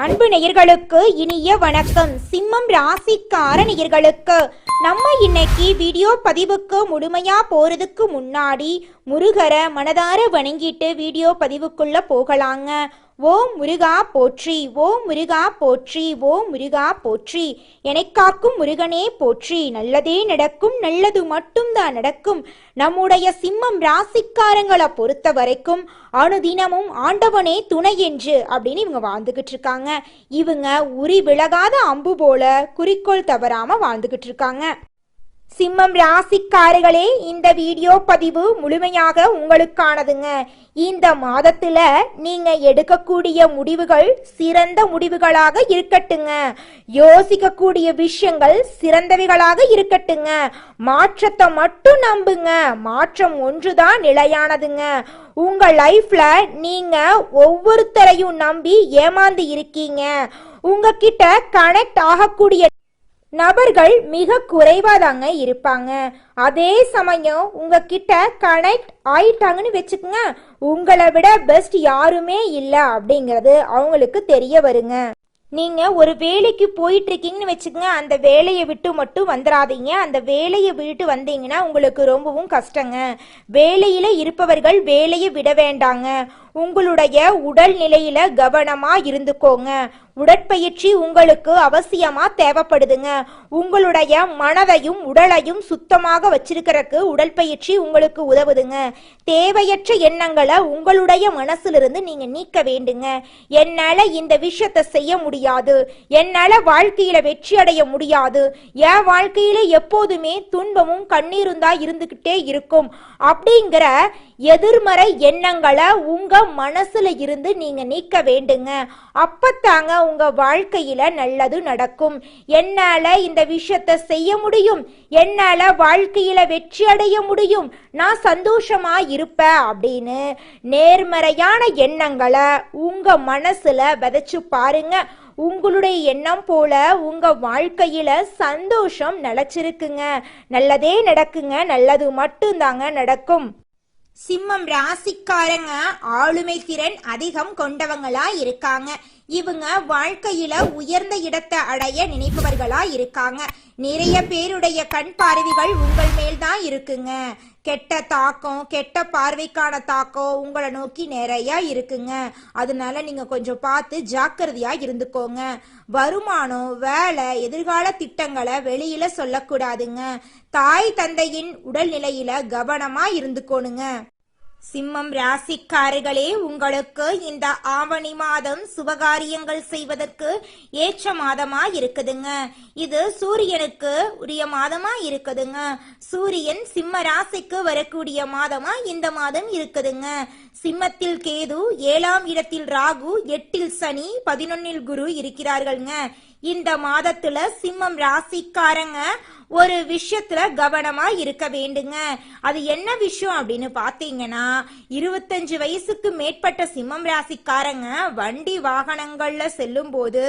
அன்பு நேயர்களுக்கு இனிய வணக்கம். சிம்மம் ராசிக்கார நேயர்களுக்கு நம்ம இன்னைக்கு வீடியோ பதிவுக்கு முழுமையா போறதுக்கு முன்னாடி முருகரை மனதார வணங்கிட்டு வீடியோ பதிவுக்குள்ள போகலாங்க. ஓம் முருகா போற்றி, ஓம் முருகா போற்றி, ஓம் முருகா போற்றி. எனக்காக்கும் முருகனே போற்றி. நல்லதே நடக்கும், நல்லது மட்டும்தான் நடக்கும். நம்முடைய சிம்மம் ராசிக்காரங்களை பொறுத்த வரைக்கும் அனுதினமும் ஆண்டவனே துணை என்று அப்படின்னு இவங்க வாழ்ந்துகிட்டு இருக்காங்க. இவங்க உரி விலகாத அம்பு போல குறிக்கோள் தவறாம வாழ்ந்துகிட்டு இருக்காங்க. சிம்மம் ராசிக்காரர்களே, இந்த வீடியோ பதிவு முழுமையாக உங்களுக்கானதுங்க. இந்த மாதத்துல நீங்க எடுக்கக்கூடிய முடிவுகள் சிறந்த முடிவுகளாக இருக்கட்டுங்க. யோசிக்கக்கூடிய விஷயங்கள் சிறந்தவைகளாக இருக்கட்டுங்க. மாற்றத்தை மட்டும் நம்புங்க. மாற்றம் ஒன்றுதான் நிலையானதுங்க. உங்க லைஃப்ல நீங்க ஒவ்வொருத்தரையும் நம்பி ஏமாந்து இருக்கீங்க. உங்ககிட்ட கனெக்ட் ஆகக்கூடிய நபர்கள் மிக குறைவாதாங்க இருப்பாங்க. அதே சமயம் உங்ககிட்ட கனெக்ட் ஆயிட்டாங்கன்னு வச்சுக்கோங்க, உங்களை விட பெஸ்ட் யாருமே இல்லை அப்படிங்கிறது அவங்களுக்கு தெரிய வருங்க. நீங்க ஒரு வேலைக்கு போயிட்டு இருக்கீங்கன்னு வச்சுக்கோங்க, அந்த வேலையை விட்டு மட்டும் வந்துடாதீங்க. அந்த வேலையை விட்டு வந்தீங்கன்னா உங்களுக்கு ரொம்பவும் கஷ்டங்க. வேலையில இருப்பவர்கள் வேலையை விட வேண்டாங்க. உங்களுடைய உடல் நிலையில கவனமா இருந்துக்கோங்க. உடற்பயிற்சி உங்களுக்கு அவசியமா தேவைப்படுதுங்க. உங்களுடைய மனதையும் உடலையும் சுத்தமாக வச்சிருக்கிறதுக்கு உடற்பயிற்சி உங்களுக்கு உதவுதுங்க. தேவையற்ற எண்ணங்களை உங்களுடைய மனசிலிருந்து நீங்க நீக்க வேண்டுங்க. என்னால இந்த விஷயத்தை செய்ய முடியாது, என்னால வாழ்க்கையில வெற்றி அடைய முடியாது, என் வாழ்க்கையில எப்போதுமே துன்பமும் கண்ணீரும் தான் இருந்துகிட்டே இருக்கும் அப்படிங்கிற எதிர்மறை எண்ணங்களை உங்க மனசுல இருந்து நீங்க நீக்க வேண்டுங்க. அப்பத்தாங்க உங்க வாழ்க்கையில நல்லது நடக்கும். என்னால இந்த விஷயத்தை செய்ய முடியும், என்னால வாழ்க்கையில வெற்றி அடைய முடியும், நான் சந்தோஷமா இருப்பேன் அப்படின்னு நேர்மறையான எண்ணங்களை உங்க மனசுல விதைச்சு பாருங்க. உங்களுடைய எண்ணம் போல உங்க வாழ்க்கையில சந்தோஷம் நிலைச்சிருக்குங்க. நல்லதே நடக்குங்க. நல்லது மட்டும்தாங்க நடக்கும். சிம்மம் ராசிக்காரங்க ஆளுமை திறன் அதிகம் கொண்டவங்களா இருக்காங்க. இவங்க வாழ்க்கையில உயர்ந்த இடத்தை அடைய நினைப்பவர்களா இருக்காங்க. நிறைய பேருடைய கண் பார்வைகள் உங்கள் மேல் தான் இருக்குங்க. கெட்ட தாக்கம், கெட்ட பார்வைக்கான தாக்கம் உங்களை நோக்கி நிறைய இருக்குங்க. அதனால நீங்க கொஞ்சம் பார்த்து ஜாக்கிரதையா இருந்துக்கோங்க. வருமானம், வேலை, எதிர்கால திட்டங்களை வெளியில சொல்லக்கூடாதுங்க. தாய் தந்தையின் உடல்நிலையில கவனமா இருந்துக்கோணுங்க. சிம்மம் ராசிக்காரர்களே, உங்களுக்கு இந்த ஆவணி மாதம் சுபகாரியங்கள் செய்வதற்கு ஏற்ற மாதமா இருக்குதுங்க. இது சூரியனுக்கு உரிய மாதமா இருக்குதுங்க. சூரியன் சிம்ம ராசிக்கு வரக்கூடிய மாதமா இந்த மாதம் இருக்குதுங்க. சிம்மத்தில் கேது, 7ஆம் இடத்தில் ராகு, 8இல் சனி, 11இல் குரு இருக்கிறார்கள்ங்க. இந்த மாதத்துல சிம்மம் ராசிக்காரங்க ஒரு விஷயத்துல கவனமா இருக்க வேண்டுங்க. அது என்ன விஷயம் அப்படின்னு பாத்தீங்கன்னா, 25 வயசுக்கு மேற்பட்ட சிம்மம் ராசிக்காரங்க வண்டி வாகனங்கள்ல செல்லும் போது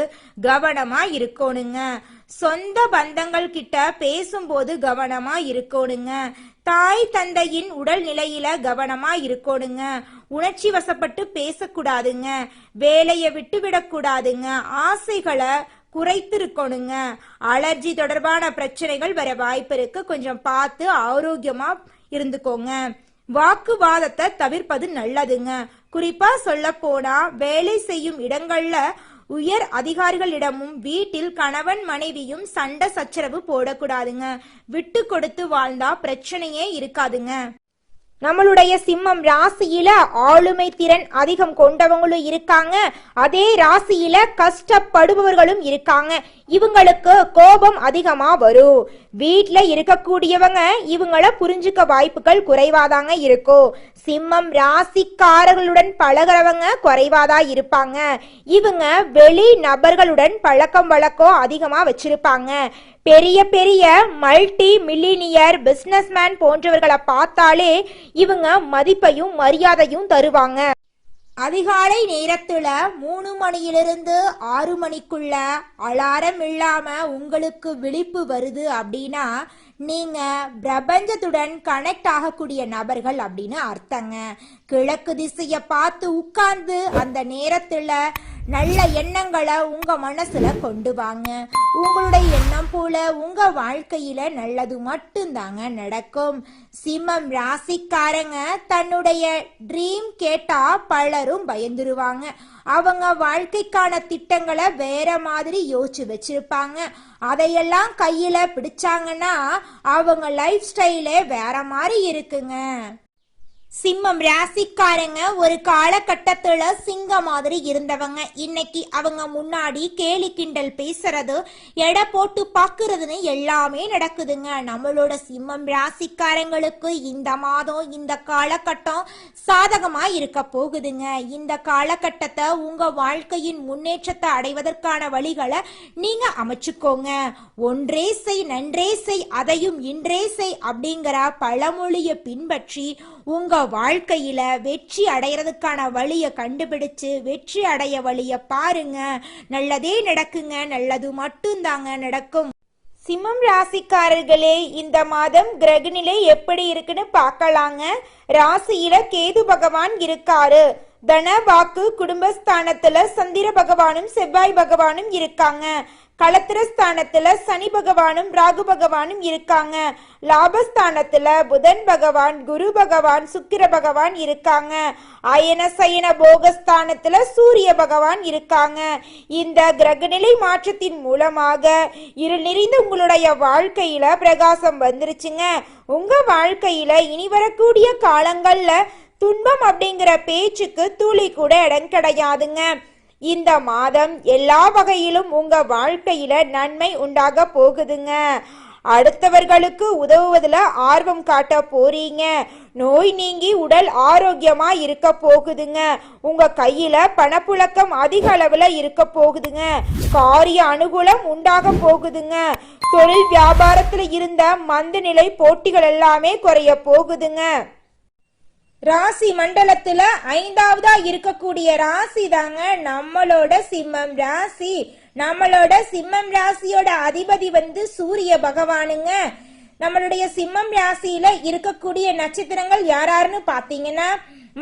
கவனமா இருக்கணுங்க. சொந்த பந்தங்கள் கிட்ட பேசும்போது கவனமா இருக்கணுங்க. தாய் தந்தையின் உடல் நிலையில கவனமா இருக்கணுங்க. உணர்ச்சி வசப்பட்டு பேசக்கூடாதுங்க. வேலையை விட்டு விடக்கூடாதுங்க. ஆசைகளை குறைத்திருக்கணுங்க. அலர்ஜி தொடர்பான பிரச்சனைகள் வர வாய்ப்பு இருக்கு. கொஞ்சம் பார்த்து ஆரோக்கியமா இருந்துக்கோங்க. வாக்குவாதத்தை தவிர்ப்பது நல்லதுங்க. குறிப்பா சொல்ல போனா, வேலை செய்யும் இடங்கள்ல உயர் அதிகாரிகளிடமும் வீட்டில் கணவன் மனைவியும் சண்டை சச்சரவு போடக்கூடாதுங்க. விட்டு கொடுத்து வாழ்ந்தா பிரச்சனையே இருக்காதுங்க. நம்மளுடைய சிம்மம் ராசியில ஆளுமை திறன் அதிகம் கொண்டவங்களும் இருக்காங்க. அதே ராசியில கஷ்டப்படுபவர்களும் இருக்காங்க. இவங்களுக்கு கோபம் அதிகமா வரும். வீட்டுல இருக்கக்கூடியவங்க இவங்களை புரிஞ்சுக்க வாய்ப்புகள் குறைவாதாங்க இருக்கும். சிம்மம் ராசிக்காரர்களுடன் பழகிறவங்க குறைவாதா இருப்பாங்க. இவங்க வெளி நபர்களுடன் பழக்கம் வழக்கம் அதிகமா வச்சிருப்பாங்க. பெரிய பெரிய மல்டி மில்லினியர் பிசினஸ்மேன் போன்றவர்களை பார்த்தாலே இவங்க மதிப்பையும் மரியாதையும் தருவாங்க. அதிகாலை நேரத்துல 3 மணியிலிருந்து 6 மணிக்குள்ள அலாரம் இல்லாம உங்களுக்கு விழிப்பு வருது அப்படின்னா நீங்க பிரபஞ்சத்துடன் கனெக்ட் ஆகக்கூடிய நபர்கள் அப்படின்னு அர்த்தங்க. கிழக்கு திசைய பார்த்து உட்கார்ந்து அந்த நேரத்துல நல்ல எண்ணங்களை உங்க மனசுல கொண்டு வாங்க. உங்களுடைய எண்ணம் போல உங்க வாழ்க்கையில நல்லது மட்டும்தாங்க நடக்கும். சிம்மம் ராசிக்காரங்க தன்னுடைய ட்ரீம் கேட்டா பலரும் பயந்துருவாங்க. அவங்க வாழ்க்கைக்கான திட்டங்களை வேற மாதிரி யோசிச்சு வச்சிருப்பாங்க. அதையெல்லாம் கையில பிடிச்சாங்கன்னா அவங்க லைஃப் ஸ்டைலே வேற மாதிரி இருக்குங்க. சிம்மம் ராசிக்காரங்க ஒரு காலகட்டத்துல சிங்க மாதிரி இருந்தவங்க. இன்னைக்கு அவங்க முன்னாடி கேலி கிண்டல் பேசுறது, எடை போட்டு பாக்குறதுன்னு எல்லாமே நடக்குதுங்க. நம்மளோட சிம்மம் ராசிக்காரங்களுக்கு இந்த மாதம் இந்த காலகட்டம் சாதகமா இருக்க போகுதுங்க. இந்த காலகட்டத்தை உங்க வாழ்க்கையின் முன்னேற்றத்தை அடைவதற்கான வழிகளை நீங்க அமைச்சுக்கோங்க. ஒன்றே செய் நன்றே செய் அதையும் இன்றே செய் அப்படிங்கிற பழமொழியை பின்பற்றி உங்க வாழ்க்கையில வெற்றி அடைறதுக்கான வழியை கண்டுபிடிச்சு வெற்றி அடைய வழிய பாருங்க. நல்லதே நடக்குங்க. நல்லது மட்டும்தாங்க நடக்கும். சிம்மம் ராசிக்காரர்களே, இந்த மாதம் கிரகநிலை எப்படி இருக்குன்னு பார்க்கலாங்க. ராசியில கேது பகவான் இருக்காரு. தன வாக்கு குடும்பஸ்தானத்துல சந்திர பகவானும் செவ்வாய் பகவானும் இருக்காங்க. களத்திரஸ்தானத்துல சனி பகவானும் ராகு பகவானும் இருக்காங்க. லாபஸ்தானத்துல புதன் பகவான் குரு பகவான் சுக்கிர பகவான் இருக்காங்க. அயன சயன போகஸ்தானத்துல சூரிய பகவான் இருக்காங்க. இந்த கிரகநிலை மாற்றத்தின் மூலமாக இருள் நிறைந்த உங்களுடைய வாழ்க்கையில பிரகாசம் வந்துருச்சுங்க. உங்க வாழ்க்கையில இனி வரக்கூடிய காலங்கள்ல துன்பம் அப்படிங்கிற பேச்சுக்கு துளி கூட இடம் கிடையாதுங்க. இந்த மாதம் எல்லா வகையிலும் உங்க வாழ்க்கையில நன்மை உண்டாக போகுதுங்க. அடுத்தவர்களுக்கு உதவுவதில் ஆர்வம் காட்ட போறீங்க. நோய் நீங்கி உடல் ஆரோக்கியமா இருக்க போகுதுங்க. உங்க கையில பணப்புழக்கம் அதிக அளவுல இருக்க போகுதுங்க. காரிய அனுகூலம் உண்டாக போகுதுங்க. தொழில் வியாபாரத்துல இருந்த மந்த நிலை போட்டிகள் எல்லாமே குறைய போகுதுங்க. ராசி மண்டலத்துல 5வதா இருக்கக்கூடிய ராசி தாங்க நம்மளோட சிம்மம் ராசி. நம்மளோட சிம்மம் ராசியோட அதிபதி சூரிய பகவானுங்க. நம்மளுடைய சிம்மம் ராசியில இருக்கக்கூடிய நட்சத்திரங்கள் யாராருன்னு பாத்தீங்கன்னா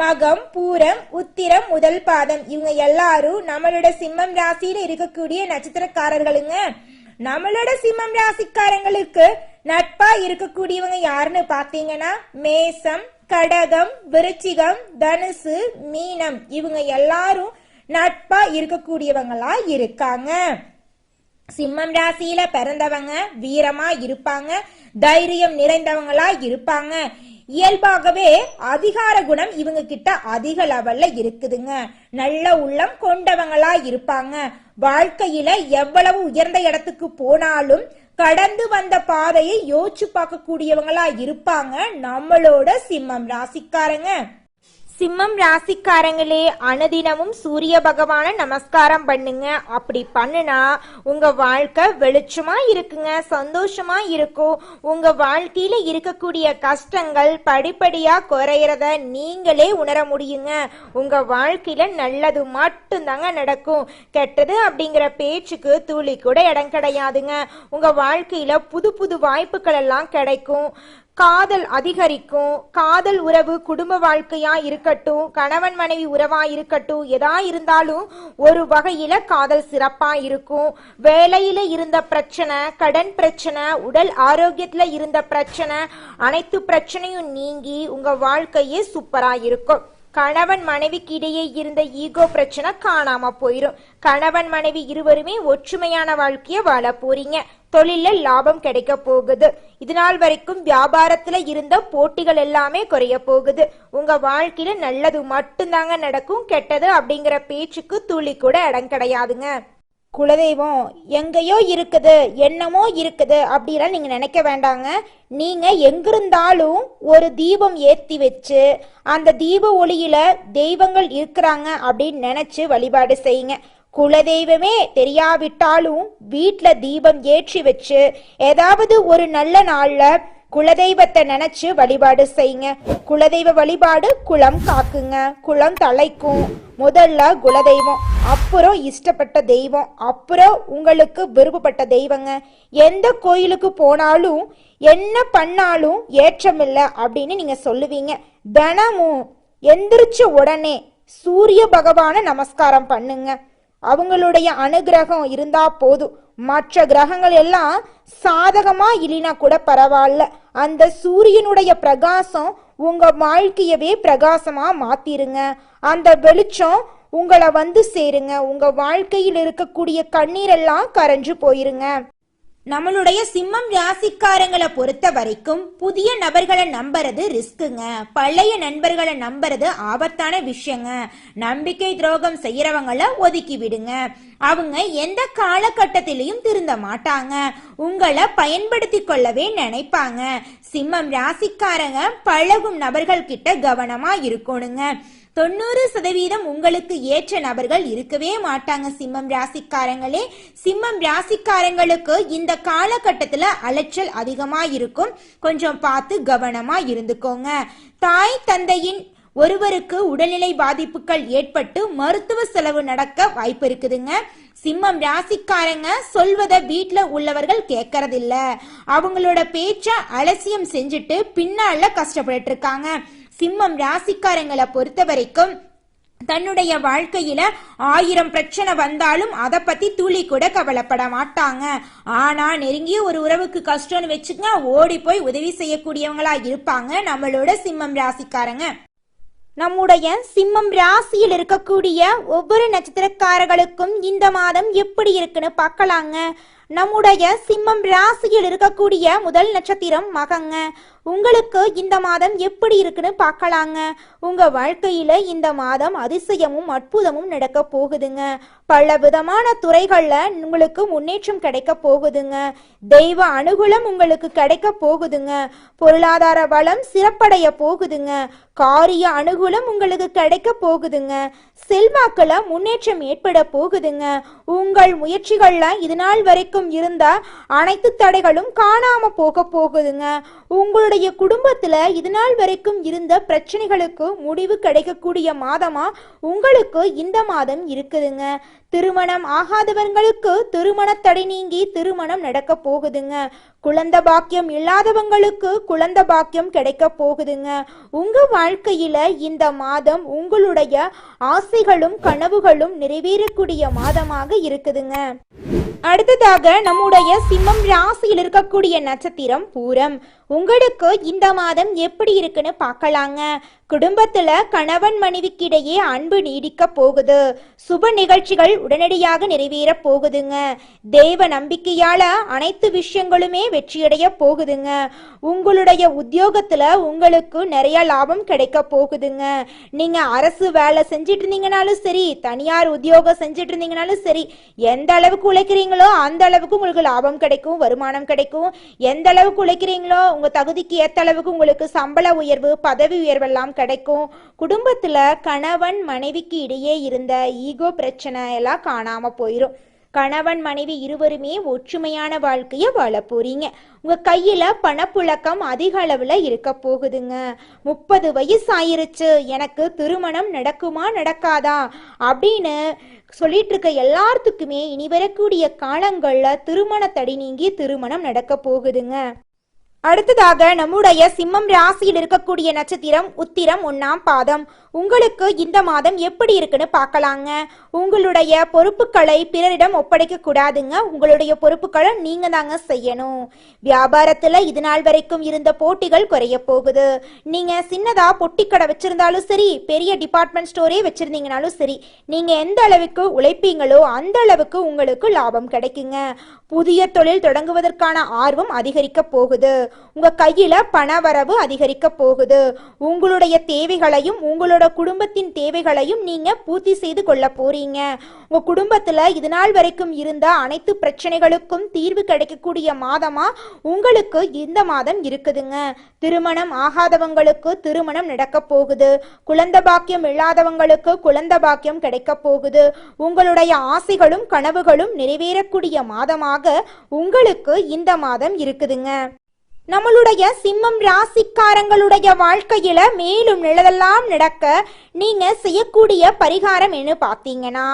மகம் பூரம் உத்திரம் முதல் பாதம். இவங்க எல்லாரும் நம்மளோட சிம்மம் ராசியில இருக்கக்கூடிய நட்சத்திரக்காரர்களுங்க. நம்மளோட சிம்மம் ராசிக்காரங்களுக்கு நட்பா இருக்கக்கூடியவங்க யாருன்னு பாத்தீங்கன்னா மேசம் கடகம் விருச்சிகம் தனுசு மீனம். இவங்க எல்லாரும் நட்பா இருக்கக்கூடியவங்களா இருக்காங்க. சிம்மம் ராசியில பிறந்தவங்க வீரமா இருப்பாங்க. தைரியம் நிறைந்தவங்களா இருப்பாங்க. இயல்பாகவே அதிகார குணம் இவங்க கிட்ட அதிக லெவல்ல இருக்குதுங்க. நல்ல உள்ளம் கொண்டவங்களா இருப்பாங்க. வாழ்க்கையில எவ்வளவு உயர்ந்த இடத்துக்கு போனாலும் கடந்து வந்த பாதையை யோசிச்சு பார்க்க கூடியவங்களா இருப்பாங்க நம்மளோட சிம்மம் ராசிக்காரங்க. சிம்மம் ராசிக்காரங்களே, அனுதினமும் சூரிய பகவான நமஸ்காரம் பண்ணுங்க. அப்படி பண்ணுனா உங்க வாழ்க்கை வெளிச்சமா இருக்குங்க, சந்தோஷமா இருக்கும். உங்க வாழ்க்கையில இருக்கக்கூடிய கஷ்டங்கள் படிப்படியா குறையறத நீங்களே உணர முடியுங்க. உங்க வாழ்க்கையில நல்லது மட்டும்தாங்க நடக்கும். கெட்டது அப்படிங்கிற பேச்சுக்கு துளி கூட இடம் கிடையாதுங்க. உங்க வாழ்க்கையில புது புது வாய்ப்புகள் எல்லாம் கிடைக்கும். காதல் அதிகரிக்கும். காதல் உறவு குடும்ப வாழ்க்கையா இருக்கட்டும், கணவன் மனைவி உறவா இருக்கட்டும், எதா இருந்தாலும் ஒரு வகையில காதல் சிறப்பா இருக்கும். வேலையில இருந்த பிரச்சனை, கடன் பிரச்சனை, உடல் ஆரோக்கியத்துல இருந்த பிரச்சனை, அனைத்து பிரச்சனையும் நீங்கி உங்க வாழ்க்கையே சூப்பரா இருக்கும். கணவன் மனைவிக்கு இடையே இருந்த ஈகோ பிரச்சனை காணாம போயிரும். கணவன் மனைவி இருவருமே ஒற்றுமையான வாழ்க்கைய வாழ போறீங்க. தொழில லாபம் கிடைக்க போகுது. இதனால் வரைக்கும் வியாபாரத்துல இருந்த போட்டிகள் எல்லாமே குறைய போகுது. உங்க வாழ்க்கையில நல்லது மட்டும்தாங்க நடக்கும். கெட்டது அப்படிங்கிற பேச்சுக்கு துளி கூட இடம் கிடையாதுங்க. குலதெய்வம் எங்கேயோ இருக்குது, என்னமோ இருக்குது அப்படிலாம் நீங்க நினைக்க வேண்டாங்க. நீங்க எங்கிருந்தாலும் ஒரு தீபம் ஏற்றி வச்சு அந்த தீப ஒளியில தெய்வங்கள் இருக்கிறாங்க அப்படின்னு நினைச்சு வழிபாடு செய்யுங்க. குலதெய்வமே தெரியாவிட்டாலும் வீட்டுல தீபம் ஏற்றி வச்சு ஏதாவது ஒரு நல்ல நாள்ல குலதெய்வத்தை நினைச்சு வழிபாடு செய்யுங்க. குலதெய்வ வழிபாடு குலம் காக்குங்க, குலம் தலைக்கும். முதல்ல குலதெய்வம், அப்புறம் இஷ்டப்பட்ட தெய்வம், அப்புறம் உங்களுக்கு விருப்பப்பட்ட தெய்வங்க. எந்த கோயிலுக்கு போனாலும் என்ன பண்ணாலும் ஏற்றமில்லை அப்படின்னு நீங்க சொல்லுவீங்க. தினமும் எந்திரிச்ச உடனே சூரிய பகவான நமஸ்காரம் பண்ணுங்க. அவங்களுடைய அனுகிரகம் இருந்தா போதும். மற்ற கிரகங்கள் எல்லாம் சாதகமா இல்லைனா கூட பரவாயில்ல, அந்த சூரியனுடைய பிரகாசம் உங்க வாழ்க்கையவே பிரகாசமா மாத்திருங்க. அந்த வெளிச்சம் உங்களை வந்து சேருங்க. உங்க வாழ்க்கையில் இருக்கக்கூடிய கண்ணீரெல்லாம் கரைஞ்சு போயிருங்க. நம்மளுடைய சிம்மம் ராசிக்காரங்களை பொறுத்த வரைக்கும் புதிய நபர்களை நம்புறது ரிஸ்க்குங்க. பழைய நண்பர்களை நம்புறது ஆபத்தான விஷயங்க. நம்பிக்கை துரோகம் செய்யறவங்கள ஒதுக்கி விடுங்க. அவங்க எந்த காலகட்டத்திலையும் திருந்த மாட்டாங்க. உங்களை பயன்படுத்தி கொள்ளவே நினைப்பாங்க. சிம்மம் ராசிக்காரங்க பழகும் நபர்கள் கிட்ட கவனமா இருக்கணுங்க. 90% உங்களுக்கு ஏற்ற நபர்கள் இருக்கவே மாட்டாங்க. சிம்மம் ராசிக்காரங்களே, சிம்மம் ராசிக்காரங்களுக்கு இந்த காலகட்டத்துல அலைச்சல் அதிகமா இருக்கும். கொஞ்சம் பார்த்து கவனமா இருந்துக்கோங்க. தாய் தந்தையின் ஒருவருக்கு உடல்நிலை பாதிப்புகள் ஏற்பட்டு மருத்துவ செலவு நடக்க வாய்ப்பு இருக்குதுங்க. சிம்மம் ராசிக்காரங்க சொல்வத வீட்டுல உள்ளவர்கள் கேட்கறதில்ல. அவங்களோட பேச்ச அலட்சியம் செஞ்சுட்டு பின்னால கஷ்டப்பட்டு இருக்காங்க. சிம்மம் ராசிக்காரங்களை பொறுத்த வரைக்கும் தன்னுடைய வாழ்க்கையில 1000 பிரச்சனை வந்தாலும் அதை பத்தி துளி கூட கவலைப்பட மாட்டாங்க. ஆனா நெருங்கிய ஒரு உறவுக்கு கஷ்டம்னு வச்சுங்க, ஓடி போய் உதவி செய்யக்கூடியவங்களா இருப்பாங்க நம்மளோட சிம்மம் ராசிக்காரங்க. நம்முடைய சிம்மம் ராசியில் இருக்கக்கூடிய ஒவ்வொரு நட்சத்திரக்காரர்களுக்கும் இந்த மாதம் எப்படி இருக்குன்னு பார்க்கலாங்க. நம்முடைய சிம்மம் ராசியில் இருக்கக்கூடிய முதல் நட்சத்திரம் மகங்க. உங்களுக்கு இந்த மாதம் எப்படி இருக்குன்னு பார்க்கலாங்க. உங்க வாழ்க்கையில இந்த மாதம் அதிசயமும் அற்புதமும் நடக்க போகுதுங்க. பல விதமான துறைகள்ல உங்களுக்கு முன்னேற்றம் கிடைக்க போகுதுங்க. தெய்வ அனுகூலம் உங்களுக்கு கிடைக்க போகுதுங்க. பொருளாதார வளம் சிறப்படைய போகுதுங்க. காரிய அனுகூலம் உங்களுக்கு கிடைக்க போகுதுங்க. செல்வாக்குல முன்னேற்றம் ஏற்பட போகுதுங்க. உங்கள் முயற்சிகள்ல இது நாள் வரைக்கும் இருந்த அனைத்து தடைகளும் காணாம போக போகுதுங்க. உங்களுடைய குடும்பத்துல இது நாள் வரைக்கும் இருந்த பிரச்சனைகளுக்கு முடிவு கிடைக்கக்கூடிய மாதமா உங்களுக்கு இந்த மாதம் இருக்குதுங்க. திருமணம் ஆகாதவங்களுக்கு திருமண தடை நீங்கி திருமணம் நடக்க போகுதுங்க. குழந்தை பாக்கியம் இல்லாதவங்களுக்கு குழந்தை பாக்கியம் கிடைக்க போகுதுங்க. உங்க வாழ்க்கையில இந்த மாதம் உங்களுடைய ஆசைகளும் கனவுகளும் நிறைவேறக்கூடிய மாதமாக இருக்குதுங்க. அடுத்ததாக நம்முடைய சிம்மம் ராசியில் இருக்கக்கூடிய நட்சத்திரம் பூரம். உங்களுக்கு இந்த மாதம் எப்படி இருக்குன்னு பார்க்கலாங்க. குடும்பத்துல கணவன் மனைவிக்கிடையே அன்பு நீடிக்க போகுது. சுப நிகழ்ச்சிகள் உடனடியாக நிறைவேற போகுதுங்க. தெய்வ நம்பிக்கையால அனைத்து விஷயங்களுமே வெற்றியடைய போகுதுங்க. உங்களுடைய உத்தியோகத்துல உங்களுக்கு நிறைய லாபம் கிடைக்க போகுதுங்க. நீங்க அரசு வேலை செஞ்சிட்டு இருந்தீங்கனாலும் சரி, தனியார் உத்தியோகம் செஞ்சிட்டு இருந்தீங்கனாலும் சரி, எந்த அளவுக்கு உழைக்கிறீங்களோ அந்த அளவுக்கு உங்களுக்கு லாபம் கிடைக்கும், வருமானம் கிடைக்கும். எந்த அளவுக்கு உழைக்கிறீங்களோ உங்க தகுதிக்கு ஏத்த அளவுக்கு உங்களுக்கு சம்பள உயர்வு, பதவி உயர்வு எல்லாம் கிடைக்கும். குடும்பத்துல கணவன் மனைவிக்கு இடையே இருந்த ஈகோ பிரச்சனை எல்லாம் காணாம போயிரும். கணவன் மனைவி இருவருமே ஒற்றுமையான வாழ்க்கைய வாழ போறீங்க. உங்க கையில பணப்புழக்கம் அதிக அளவுல இருக்க போகுதுங்க. 30 வயசு ஆயிருச்சு, எனக்கு திருமணம் நடக்குமா நடக்காதா அப்படின்னு சொல்லிட்டு இருக்க எல்லாத்துக்குமே இனி வரக்கூடிய காலங்கள்ல திருமண தடை நீங்கி திருமணம் நடக்க போகுதுங்க. அடுத்ததாக நம்முடைய சிம்மம் ராசியில் இருக்கக்கூடிய நட்சத்திரம் உத்திரம் 1ஆம் பாதம். உங்களுக்கு இந்த மாதம் எப்படி இருக்குன்னு பார்க்கலாங்க. உங்களுடைய பொறுப்புகளை பிறரிடம் ஒப்படைக்க கூடாதுங்க. உங்களுடைய பொறுப்புகளை நீங்க தாங்க செய்யணும். வியாபாரத்துல இது நாள் வரைக்கும் இருந்த போட்டிகள் குறைய போகுது. நீங்க சின்னதா பொட்டிக்கடை வச்சிருந்தாலும் சரி, பெரிய டிபார்ட்மெண்ட் ஸ்டோரே வச்சிருந்தீங்கனாலும் சரி, நீங்க எந்த அளவுக்கு உழைப்பீங்களோ அந்த அளவுக்கு உங்களுக்கு லாபம் கிடைக்குங்க. புதிய தொழில் தொடங்குவதற்கான ஆர்வம் அதிகரிக்க போகுது. உங்க கையில பண வரவு அதிகரிக்க போகுது. உங்களுடைய தேவைகளையும் உங்களோட குடும்பத்தின் தேவைகளையும் நீங்க பூர்த்தி செய்து கொள்ள போறீங்க. உங்க குடும்பத்துல இது நாள் வரைக்கும் இருந்த அனைத்து பிரச்சனைகளுக்கும் தீர்வு கிடைக்கக்கூடிய மாதமா உங்களுக்கு இந்த மாதம் இருக்குதுங்க. திருமணம் ஆகாதவங்களுக்கு திருமணம் நடக்க போகுது. குழந்தை பாக்கியம் இல்லாதவங்களுக்கு குழந்தை பாக்கியம் கிடைக்க போகுது. உங்களுடைய ஆசைகளும் கனவுகளும் நிறைவேறக்கூடிய மாதமாக உங்களுக்கு இந்த மாதம் இருக்குதுங்க. நம்மளுடைய சிம்மம் ராசிக்காரங்களுடைய வாழ்க்கையில மேலும் நல்லதெல்லாம் நடக்க நீங்க செய்யக்கூடிய பரிகாரம் என்ன பார்த்தீங்கன்னா,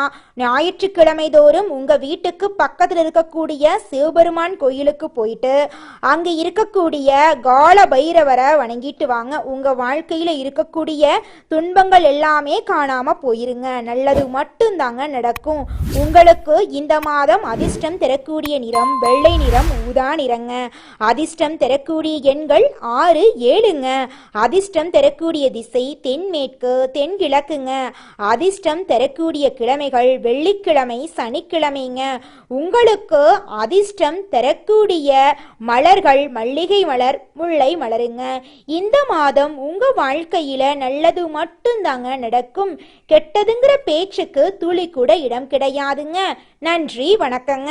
ஞாயிற்றுக்கிழமை தோறும் உங்க வீட்டுக்கு பக்கத்தில் இருக்கக்கூடிய சிவபெருமான் கோயிலுக்கு போயிட்டு அங்க இருக்கக்கூடிய கால பைரவரை வணங்கிட்டு வாங்க. உங்க வாழ்க்கையில இருக்கக்கூடிய துன்பங்கள் எல்லாமே காணாம போயிருங்க. நல்லது மட்டும்தாங்க நடக்கும். உங்களுக்கு இந்த மாதம் அதிர்ஷ்டம் தரக்கூடிய நிறம் வெள்ளை நிறம், ஊதா நிறங்க. அதிர்ஷ்டம் தரக்கூடிய எண்கள் 6, 7ங்க. அதிர்ஷ்டம் தரக்கூடிய திசை தென்மேற்கு, தென்கிழக்குங்க. அதிர்ஷ்டம் தரக்கூடிய கிழமைகள் வெள்ளிக்கிழமை, சனிக்கிழமைங்க. உங்களுக்கு அதிர்ஷ்டம் தரக்கூடிய மலர்கள் மல்லிகை மலர், முல்லை மலருங்க. இந்த மாதம் உங்க வாழ்க்கையில நல்லது மட்டும்தாங்க நடக்கும். கெட்டதுங்கிற பேச்சுக்கு துளி கூட இடம் கிடையாதுங்க. நன்றி, வணக்கங்க.